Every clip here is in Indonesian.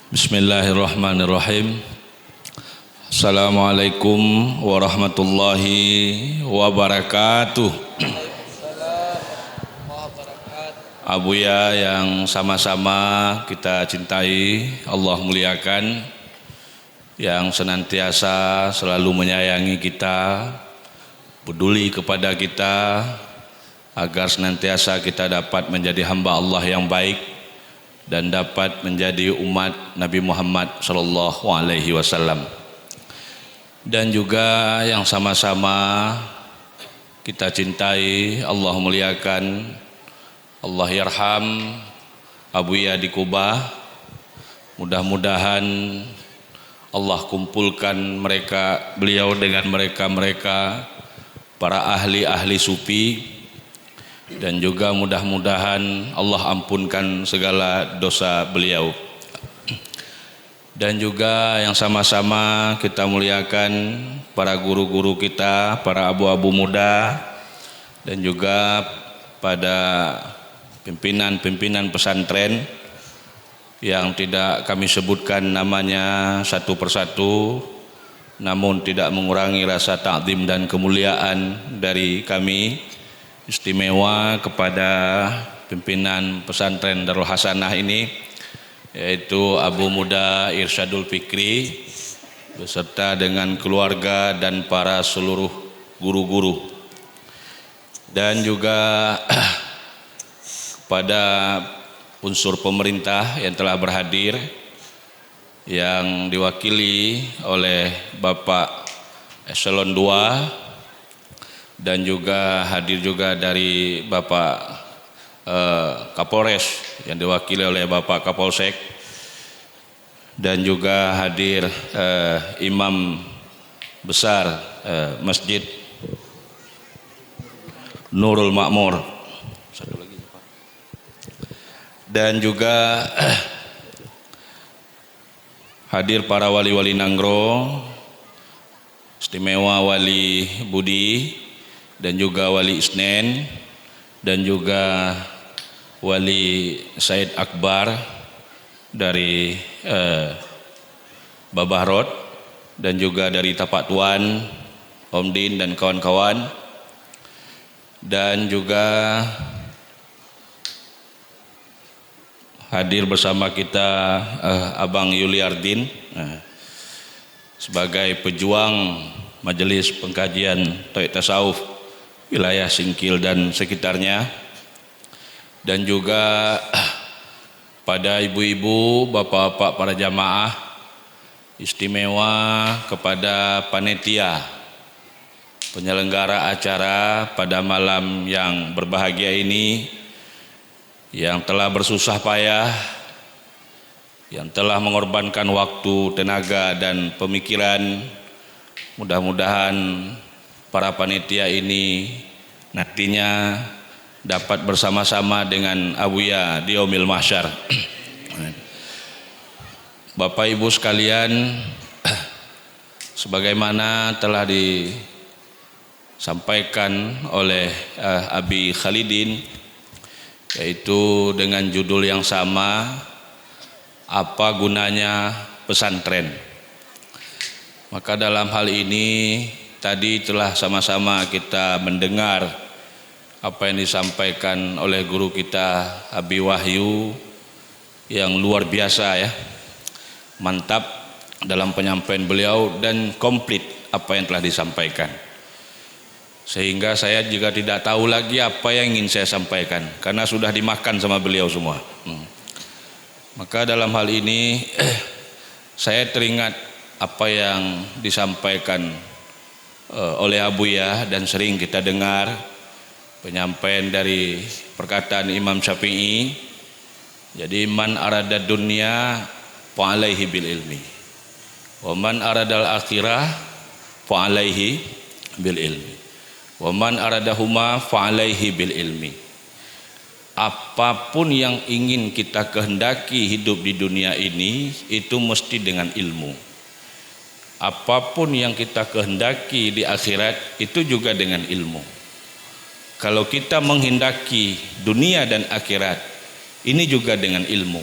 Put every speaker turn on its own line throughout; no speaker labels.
Bismillahirrahmanirrahim. Assalamualaikum warahmatullahi wabarakatuh. Abuya yang sama-sama kita cintai, Allah muliakan, yang senantiasa selalu menyayangi kita, peduli kepada kita, agar senantiasa kita dapat menjadi hamba Allah yang baik dan dapat menjadi umat Nabi Muhammad sallallahu alaihi wasallam. Dan juga yang sama-sama kita cintai, Allah muliakan, Allah yarham Abuya di Kubah. Mudah-mudahan Allah kumpulkan beliau dengan mereka para ahli-ahli sufi, dan juga mudah-mudahan Allah ampunkan segala dosa beliau. Dan juga yang sama-sama kita muliakan para guru-guru kita, para abu-abu muda, dan juga pada pimpinan-pimpinan pesantren yang tidak kami sebutkan namanya satu persatu, namun tidak mengurangi rasa ta'zim dan kemuliaan dari kami. Istimewa kepada pimpinan pesantren Darul Hasanah ini, yaitu Abu Muda Irsyadul Fikri beserta dengan keluarga dan para seluruh guru-guru, dan juga kepada unsur pemerintah yang telah berhadir, yang diwakili oleh Bapak Eselon II, dan juga hadir juga dari Bapak Kapolres yang diwakili oleh Bapak Kapolsek, dan juga hadir Imam Besar Masjid Nurul Makmur, dan juga hadir para wali-wali Nanggro, istimewa Wali Budi, dan juga Wali Isnen, dan juga Wali Said Akbar dari Babahrod, dan juga dari Tapak Tuan, Om Din dan kawan-kawan, dan juga hadir bersama kita Abang Yuliardin sebagai pejuang Majelis Pengkajian Tarekat Tasawuf wilayah Singkil dan sekitarnya, dan juga pada ibu-ibu, bapak-bapak para jamaah, istimewa kepada panitia penyelenggara acara pada malam yang berbahagia ini, yang telah bersusah payah, yang telah mengorbankan waktu, tenaga, dan pemikiran. Mudah-mudahan para panitia ini nantinya dapat bersama-sama dengan Abuya di Yaumil Mahsyar. Bapak Ibu sekalian, sebagaimana telah disampaikan oleh Abi Khalidin, yaitu dengan judul yang sama, apa gunanya pesantren. Maka dalam hal ini tadi telah sama-sama kita mendengar apa yang disampaikan oleh guru kita Abi Wahyu, yang luar biasa ya, mantap dalam penyampaian beliau dan komplit apa yang telah disampaikan, sehingga saya juga tidak tahu lagi apa yang ingin saya sampaikan karena sudah dimakan sama beliau semua. Maka dalam hal ini saya teringat apa yang disampaikan oleh Abuya, dan sering kita dengar penyampaian dari perkataan Imam Syafi'i. Jadi man arada dunya fa alaihi bil ilmi, wa man aradal akhirah fa alaihi bil ilmi, wa man aradahuma fa alaihi bil ilmi. Apapun yang ingin kita kehendaki hidup di dunia ini, itu mesti dengan ilmu. Apapun yang kita kehendaki di akhirat, itu juga dengan ilmu. Kalau kita menghendaki dunia dan akhirat, ini juga dengan ilmu.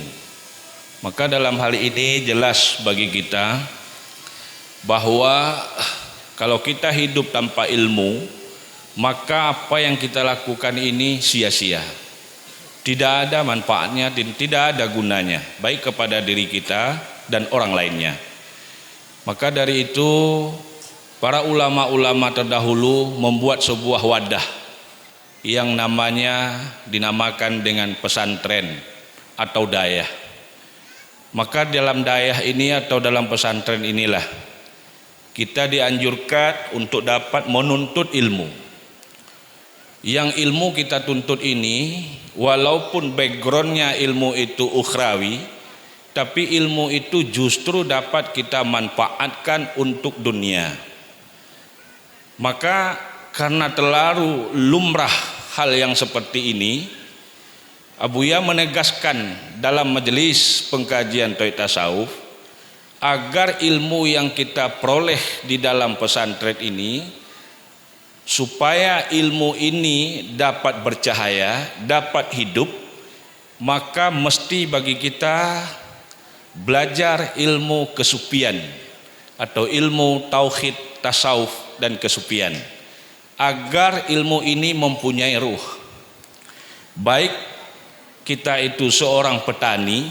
Maka dalam hal ini jelas bagi kita bahwa kalau kita hidup tanpa ilmu, maka apa yang kita lakukan ini sia-sia. Tidak ada manfaatnya dan tidak ada gunanya, baik kepada diri kita dan orang lainnya. Maka dari itu para ulama-ulama terdahulu membuat sebuah wadah yang dinamakan dengan pesantren atau dayah. Maka dalam dayah ini atau dalam pesantren inilah kita dianjurkan untuk dapat menuntut ilmu. Yang ilmu kita tuntut ini, walaupun backgroundnya ilmu itu ukhrawi, tapi ilmu itu justru dapat kita manfaatkan untuk dunia. Maka karena terlalu lumrah hal yang seperti ini, Abuya menegaskan dalam majelis pengkajian tauhid tasawuf agar ilmu yang kita peroleh di dalam pesantren ini, supaya ilmu ini dapat bercahaya, dapat hidup, maka mesti bagi kita belajar ilmu kesufian atau ilmu tauhid, tasawuf dan kesufian, agar ilmu ini mempunyai ruh. Baik kita itu seorang petani,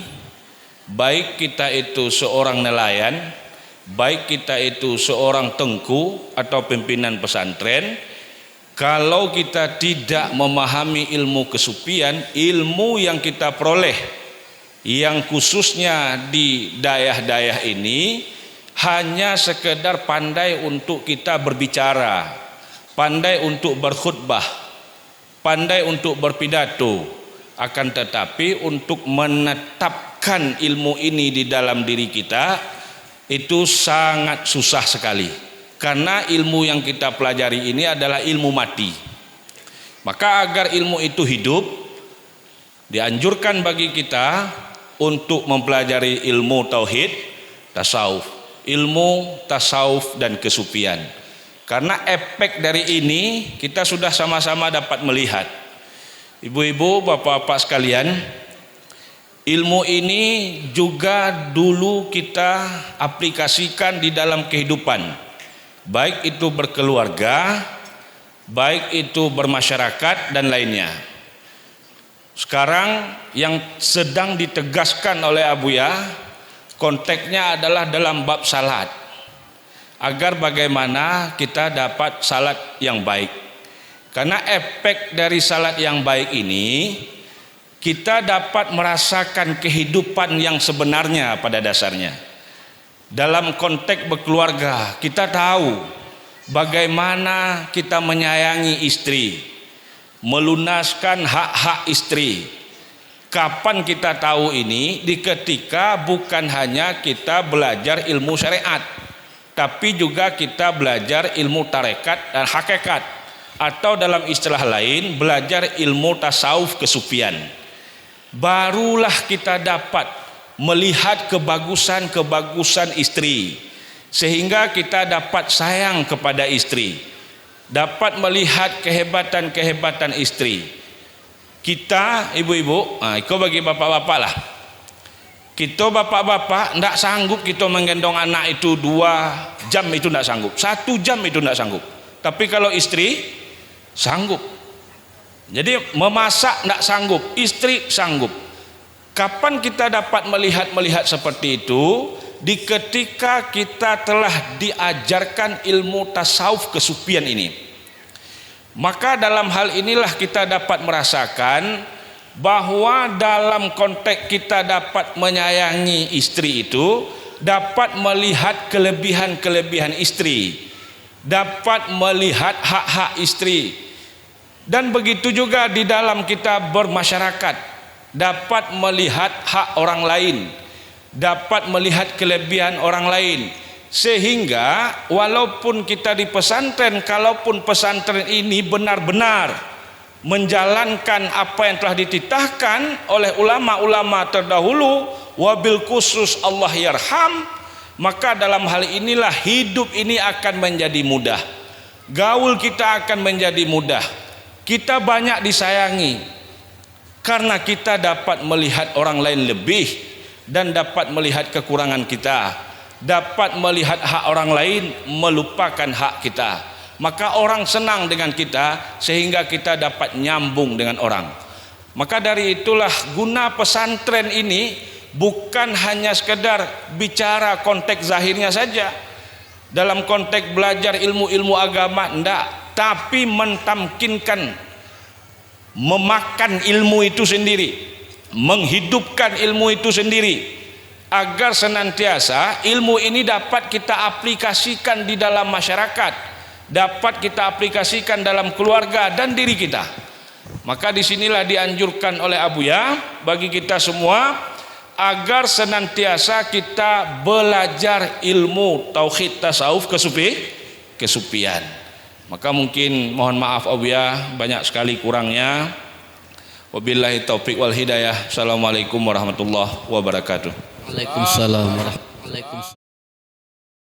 baik kita itu seorang nelayan, baik kita itu seorang tengku atau pimpinan pesantren, kalau kita tidak memahami ilmu kesufian, ilmu yang kita peroleh yang khususnya di dayah-dayah ini hanya sekedar pandai untuk kita berbicara, pandai untuk berkhutbah, pandai untuk berpidato, akan tetapi untuk menetapkan ilmu ini di dalam diri kita itu sangat susah sekali, karena ilmu yang kita pelajari ini adalah ilmu mati. Maka agar ilmu itu hidup, dianjurkan bagi kita untuk mempelajari ilmu tauhid, tasawuf, ilmu tasawuf dan kesufian. Karena efek dari ini kita sudah sama-sama dapat melihat. Ibu-ibu, bapak-bapak sekalian, ilmu ini juga dulu kita aplikasikan di dalam kehidupan, baik itu berkeluarga, baik itu bermasyarakat dan lainnya. Sekarang yang sedang ditegaskan oleh Abuya, konteksnya adalah dalam bab salat, agar bagaimana kita dapat salat yang baik. Karena efek dari salat yang baik ini, kita dapat merasakan kehidupan yang sebenarnya pada dasarnya. Dalam konteks berkeluarga, kita tahu bagaimana kita menyayangi istri, melunaskan hak-hak istri. Kapan kita tahu ini? Di ketika bukan hanya kita belajar ilmu syariat, tapi juga kita belajar ilmu tarekat dan hakikat, atau dalam istilah lain belajar ilmu tasawuf kesufian. Barulah kita dapat melihat kebagusan-kebagusan istri, sehingga kita dapat sayang kepada istri, dapat melihat kehebatan-kehebatan istri. Kita ibu-ibu, itu bagi bapak-bapak lah, kita bapak-bapak tidak sanggup kita menggendong anak itu 2 jam, itu tidak sanggup, 1 jam itu tidak sanggup. Tapi kalau istri sanggup. Jadi memasak tidak sanggup, istri sanggup. Kapan kita dapat melihat seperti itu? Di ketika kita telah diajarkan ilmu tasawuf kesufian ini. Maka dalam hal inilah kita dapat merasakan bahwa dalam konteks kita dapat menyayangi istri itu, dapat melihat kelebihan-kelebihan istri, dapat melihat hak-hak istri. Dan begitu juga di dalam kita bermasyarakat, dapat melihat hak orang lain, dapat melihat kelebihan orang lain. Sehingga walaupun kita di pesantren, kalaupun pesantren ini benar-benar menjalankan apa yang telah dititahkan oleh ulama-ulama terdahulu, wabil khusus Allah yarham, maka dalam hal inilah hidup ini akan menjadi mudah, gaul kita akan menjadi mudah, kita banyak disayangi karena kita dapat melihat orang lain lebih, dan dapat melihat kekurangan kita, dapat melihat hak orang lain, melupakan hak kita. Maka orang senang dengan kita sehingga kita dapat nyambung dengan orang. Maka dari itulah guna pesantren ini bukan hanya sekedar bicara konteks zahirnya saja, dalam konteks belajar ilmu-ilmu agama, enggak, tapi mentamkinkan, memakan ilmu itu sendiri, menghidupkan ilmu itu sendiri, agar senantiasa ilmu ini dapat kita aplikasikan di dalam masyarakat, dapat kita aplikasikan dalam keluarga dan diri kita. Maka disinilah dianjurkan oleh Abuya bagi kita semua agar senantiasa kita belajar ilmu tauhid tasawuf kesufian. Maka mungkin mohon maaf Abuya, banyak sekali kurangnya. Wabillahi taufiq wal hidayah. Assalamualaikum warahmatullahi wabarakatuh.
Waalaikumsalam warahmatullahi wabarakatuh.